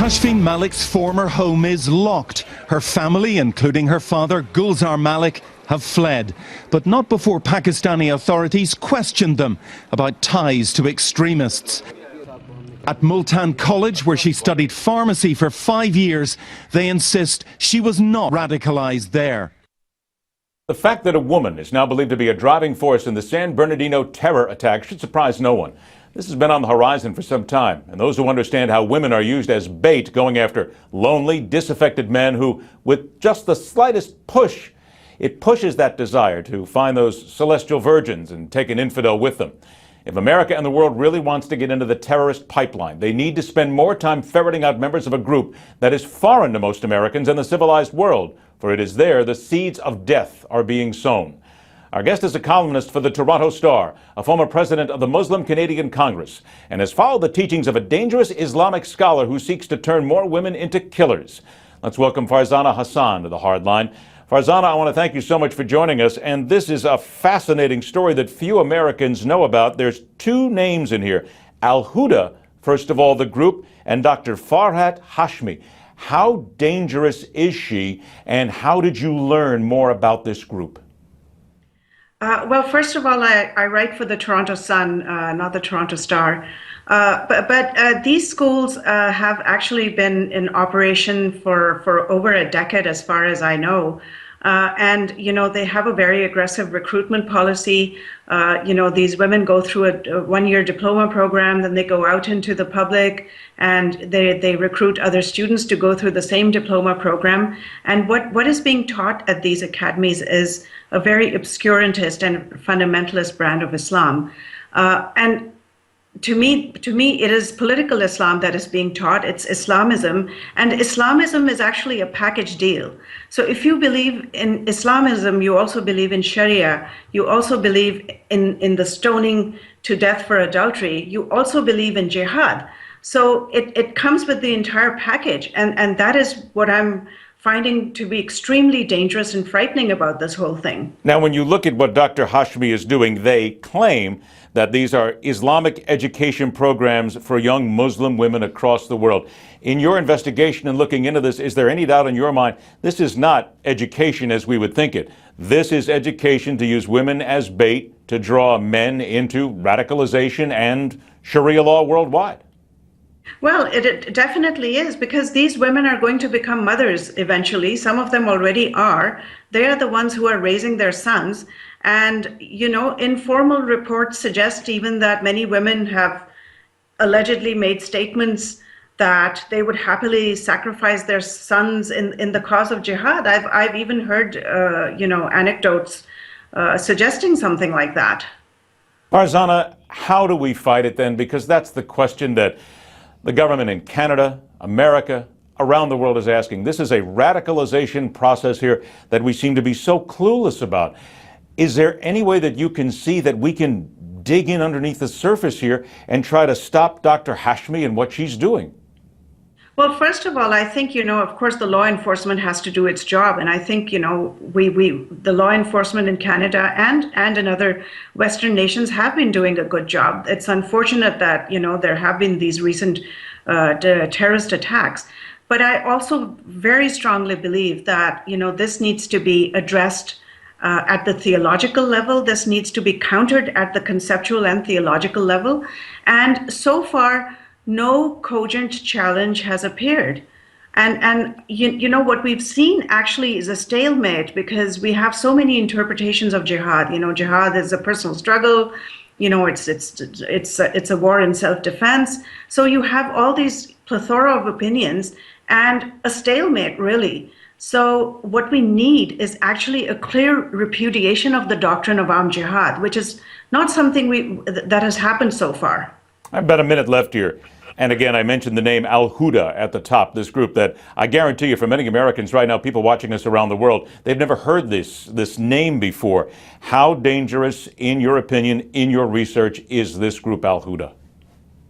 Tashfeen Malik's former home is locked. Her family, including her father Gulzar Malik, have fled, but not before Pakistani authorities questioned them about ties to extremists. At Multan College, where she studied pharmacy for 5 years, they insist she was not radicalized there. The fact that a woman is now believed to be a driving force in the San Bernardino terror attack should surprise no one. This has been on the horizon for some time, and those who understand how women are used as bait going after lonely, disaffected men who, with just the slightest push, it pushes that desire to find those celestial virgins and take an infidel with them. If America and the world really wants to get into the terrorist pipeline, they need to spend more time ferreting out members of a group that is foreign to most Americans and the civilized world, for it is there the seeds of death are being sown. Our guest is a columnist for the Toronto Star, a former president of the Muslim Canadian Congress, and has followed the teachings of a dangerous Islamic scholar who seeks to turn more women into killers. Let's welcome Farzana Hassan to the Hardline. Farzana, I want to thank you so much for joining us, and this is a fascinating story that few Americans know about. There's two names in here, Al-Huda, first of all, the group, and Dr. Farhat Hashmi. How dangerous is she, and how did you learn more about this group? Well, first of all, I write for the Toronto Sun, not the Toronto Star. But these schools have actually been in operation for over a decade, as far as I know. And, you know, they have a very aggressive recruitment policy. You know, these women go through a one-year diploma program, then they go out into the public and they recruit other students to go through the same diploma program. And what is being taught at these academies is a very obscurantist and fundamentalist brand of Islam. And to me, it is political Islam that is being taught. It's Islamism, and Islamism is actually a package deal. So if you believe in Islamism, you also believe in Sharia. You also believe in the stoning to death for adultery. You also believe in jihad. So it comes with the entire package, and that is what I'm finding to be extremely dangerous and frightening about this whole thing. Now, when you look at what Dr. Hashmi is doing, they claim that these are Islamic education programs for young Muslim women across the world. In your investigation and looking into this, is there any doubt in your mind this is not education as we would think it? This is education to use women as bait to draw men into radicalization and Sharia law worldwide? Well, it definitely is, because these women are going to become mothers eventually. Some of them already are. They are the ones who are raising their sons. And, you know, informal reports suggest even that many women have allegedly made statements that they would happily sacrifice their sons in the cause of jihad. I've even heard, you know, anecdotes suggesting something like that. Farzana, how do we fight it then? Because that's the question that the government in Canada, America, around the world is asking. This is a radicalization process here that we seem to be so clueless about. Is there any way that you can see that we can dig in underneath the surface here and try to stop Dr. Hashmi and what she's doing? Well, first of all, I think, you know, of course, the law enforcement has to do its job. And I think, you know, the law enforcement in Canada and in other Western nations have been doing a good job. It's unfortunate that, you know, there have been these recent terrorist attacks. But I also very strongly believe that, you know, this needs to be addressed at the theological level. This needs to be countered at the conceptual and theological level. And so far, no cogent challenge has appeared. And you know, what we've seen actually is a stalemate, because we have so many interpretations of jihad. You know, jihad is a personal struggle. You know, it's a war in self-defense. So you have all these plethora of opinions and a stalemate, really. So what we need is actually a clear repudiation of the doctrine of armed jihad, which is not something that has happened so far. I've about a minute left here. And again, I mentioned the name Al-Huda at the top, this group that I guarantee you for many Americans right now, people watching us around the world, they've never heard this name before. How dangerous, in your opinion, in your research, is this group Al-Huda?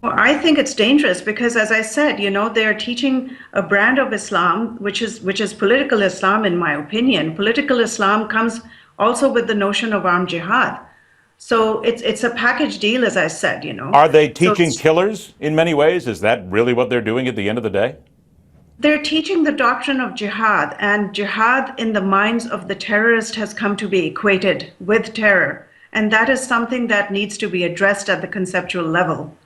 Well, I think it's dangerous because, as I said, you know, they're teaching a brand of Islam, which is political Islam, in my opinion. Political Islam comes also with the notion of armed jihad. So it's a package deal, as I said, you know. Are they teaching killers in many ways? Is that really what they're doing at the end of the day? They're teaching the doctrine of jihad, and jihad in the minds of the terrorist has come to be equated with terror. And that is something that needs to be addressed at the conceptual level.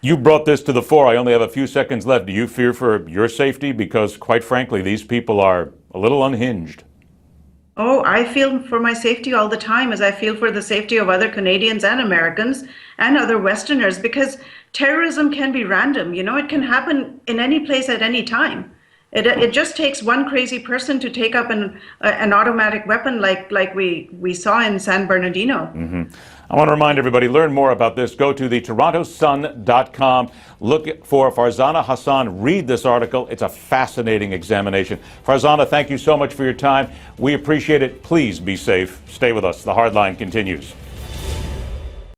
You brought this to the fore. I only have a few seconds left. Do you fear for your safety? Because, quite frankly, these people are a little unhinged. Oh, I feel for my safety all the time, as I feel for the safety of other Canadians and Americans and other Westerners, because terrorism can be random. You know, it can happen in any place at any time. It just takes one crazy person to take up an automatic weapon like we saw in San Bernardino. I want to remind everybody, learn more about this. Go to the TorontoSun.com. Look for Farzana Hassan. Read this article. It's a fascinating examination. Farzana, thank you so much for your time. We appreciate it. Please be safe. Stay with us. The Hardline continues.